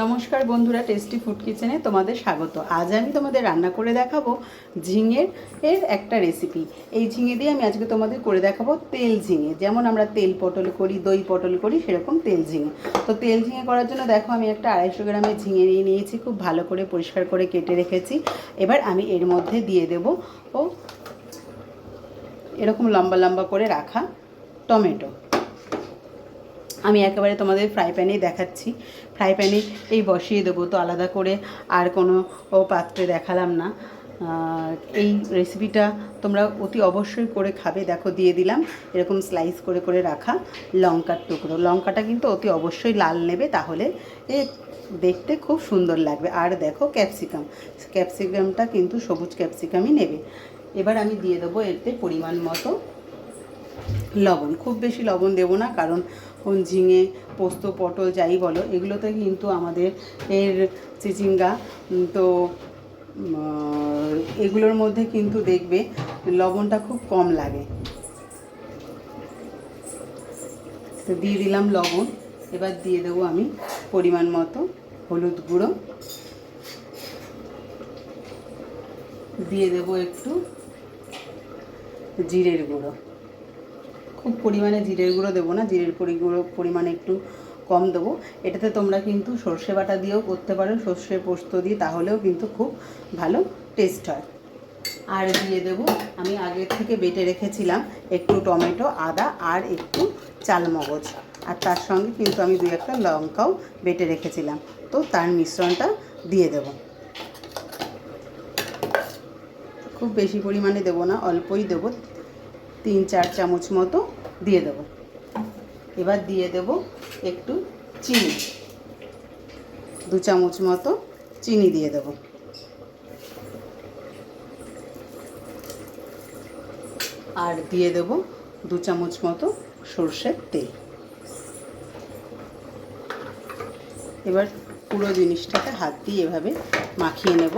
নমস্কার বন্ধুরা, tasty food কিচেনে তোমাদের স্বাগত। আজ আমি তোমাদের রান্না করে দেখাবো ঝিঙের একটা রেসিপি। এই ঝিঙে দিয়ে আমি আজকে তোমাদের করে দেখাবো তেল ঝিঙে। যেমন আমরা তেল পটল করি, দই পটল করি, সেরকম তেল ঝিঙে। তো তেল ঝিঙে করার জন্য দেখো আমি একটা 250 গ্রামের ঝিঙে নিয়ে নিয়েছি, খুব ভালো করে পরিষ্কার করে কেটে রেখেছি। এবার আমি এর মধ্যে দিয়ে দেবো এরকম লম্বা লম্বা করে রাখা টমেটো। আমি একেবারে তোমাদের ফ্রাই প্যানেই দেখাচ্ছি, ফ্রাই প্যানে এই বসিয়ে দেবো, তো আলাদা করে আর কোনো পাত্রে দেখালাম না। এই রেসিপিটা তোমরা অতি অবশ্যই করে খাবে। দেখো দিয়ে দিলাম এরকম স্লাইস করে করে রাখা লঙ্কার টুকরো। লঙ্কাটা কিন্তু অতি অবশ্যই লাল নেবে, তাহলে দেখতে খুব সুন্দর লাগবে। আর দেখো ক্যাপসিকামটা কিন্তু সবুজ ক্যাপসিকামই নেবে। এবার আমি দিয়ে দেবো এতে পরিমাণ মতো লবণ। খুব বেশি লবণ দেবো না, কারণ ঝিঙে, পোস্ত, পটল যাই বলো, এগুলোতে কিন্তু আমাদের চিচিঙ্গা, তো এগুলোর মধ্যে কিন্তু দেখবে লবণটা খুব কম লাগে। তো দিয়ে দিলাম লবণ। এবার দিয়ে দেবো আমি পরিমাণ মতো হলুদ গুঁড়ো, দিয়ে দেবো একটু জিরের গুঁড়ো। খুব পরিমাণে জিরের গুঁড়ো দেবো না, জিরের পরিমাণে একটু কম দেবো। এটাতে তোমরা কিন্তু সর্ষে বাটা দিয়েও করতে পারো, সর্ষে পোস্ত দিয়ে, তাহলেও কিন্তু খুব ভালো টেস্ট হয়। আর দিয়ে দেবো আমি আগে থেকে বেটে রেখেছিলাম একটু টমেটো, আদা আর একটু চালমগজ, আর তার সঙ্গে কিন্তু আমি 2-1টা লঙ্কাও বেটে রেখেছিলাম। তো তার মিশ্রণটা দিয়ে দেবো। খুব বেশি পরিমাণে দেবো না, অল্পই দেবো, 3-4 চামচ মতো দিয়ে দেবো। এবার দিয়ে দেবো একটু চিনি, 2 চামচ মতো চিনি দিয়ে দেবো। আর দিয়ে দেবো 2 চামচ মতো সর্ষের তেল। এবার পুরো জিনিসটাকে হাত দিয়ে এভাবে মাখিয়ে নেব।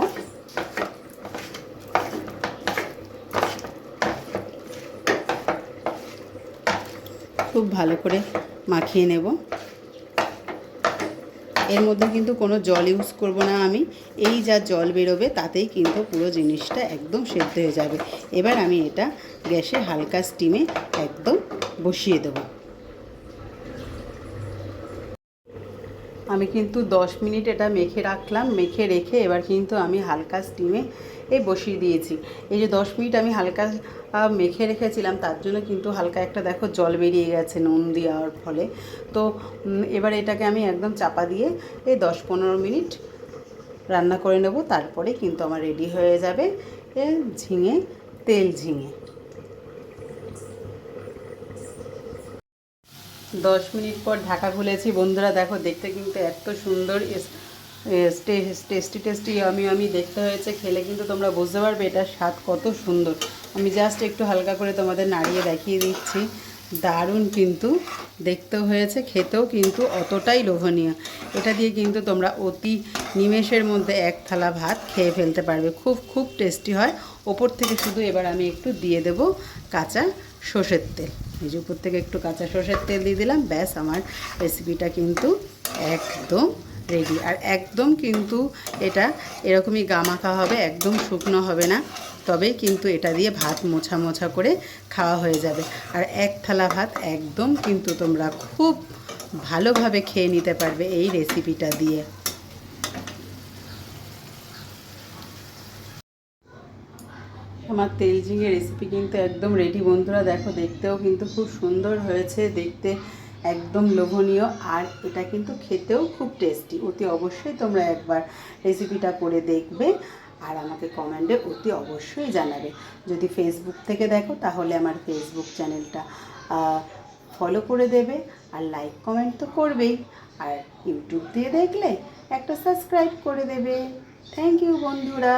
খুব ভালো করে মাখিয়ে নেব। এর মধ্যে কিন্তু কোনো জল ইউজ করব না আমি, এই যা জল বেরোবে তাতেই কিন্তু পুরো জিনিসটা একদম সেদ্ধ হয়ে যাবে। এবার আমি এটা গ্যাসে হালকা স্টিমে একদম বসিয়ে দেব। আমি কিন্তু 10 মিনিট এটা মেখে রাখলাম, মেখে রেখে এবার কিন্তু আমি হালকা স্টিমে বসিয়ে দিয়েছি। এই যে 10 মিনিট আমি হালকা মেখে রেখেছিলাম, তার জন্য কিন্তু হালকা একটা দেখো জল বেরিয়ে গেছে নুন দেওয়ার ফলে। তো এবার এটাকে আমি একদম চাপা দিয়ে 10-15 মিনিট রান্না করে নেব, তারপরে কিন্তু আমার রেডি হয়ে যাবে ঝিঙে, তেল ঝিঙে। 10 মিনিট পর ঢাকা খুলেছি বন্ধুরা, দেখো দেখতে কিন্তু এত সুন্দর টেস্টি আমি দেখতে হয়েছে। খেলে কিন্তু তোমরা বুঝতে পারবে এটার স্বাদ কত সুন্দর। আমি জাস্ট একটু হালকা করে তোমাদের নাড়িয়ে দেখিয়ে দিচ্ছি। দারুণ কিন্তু দেখতেও হয়েছে, খেতেও কিন্তু অতটাই লোভনীয়। এটা দিয়ে কিন্তু তোমরা অতি নিমেষের মধ্যে 1 থালা ভাত খেয়ে ফেলতে পারবে। খুব টেস্টি হয়। ওপর থেকে শুধু এবার আমি একটু দিয়ে দেব কাঁচা সর্ষের তেল। এই যে উপর থেকে একটু কাঁচা সর্ষের তেল দিয়ে দিলাম, ব্যাস আমার রেসিপিটা কিন্তু একদম রেডি। আর একদম কিন্তু এটা এরকমই গামাখা হবে, একদম শুকনো হবে না, তবেই কিন্তু এটা দিয়ে ভাত মোছা মোছা করে খাওয়া হয়ে যাবে। আর 1 থালা ভাত একদম কিন্তু তোমরা খুব ভালোভাবে খেয়ে নিতে পারবে এই রেসিপিটা দিয়ে। আমার তেল ঝিঙে রেসিপি কিন্তু একদম রেডি বন্ধুরা। দেখো দেখতেও কিন্তু খুব সুন্দর হয়েছে, দেখতে একদম লোভনীয়, আর এটা কিন্তু খেতেও খুব টেস্টি। অতি অবশ্যই তোমরা একবার রেসিপিটা করে দেখবে, আর আমাকে কমেন্টে অতি অবশ্যই জানাবে। যদি ফেসবুক থেকে দেখো তাহলে আমার ফেসবুক চ্যানেলটা ফলো করে দেবে, আর লাইক কমেন্ট তো করবেই, আর ইউটিউব দিয়ে দেখলে একটা সাবস্ক্রাইব করে দেবে। থ্যাংক ইউ বন্ধুরা।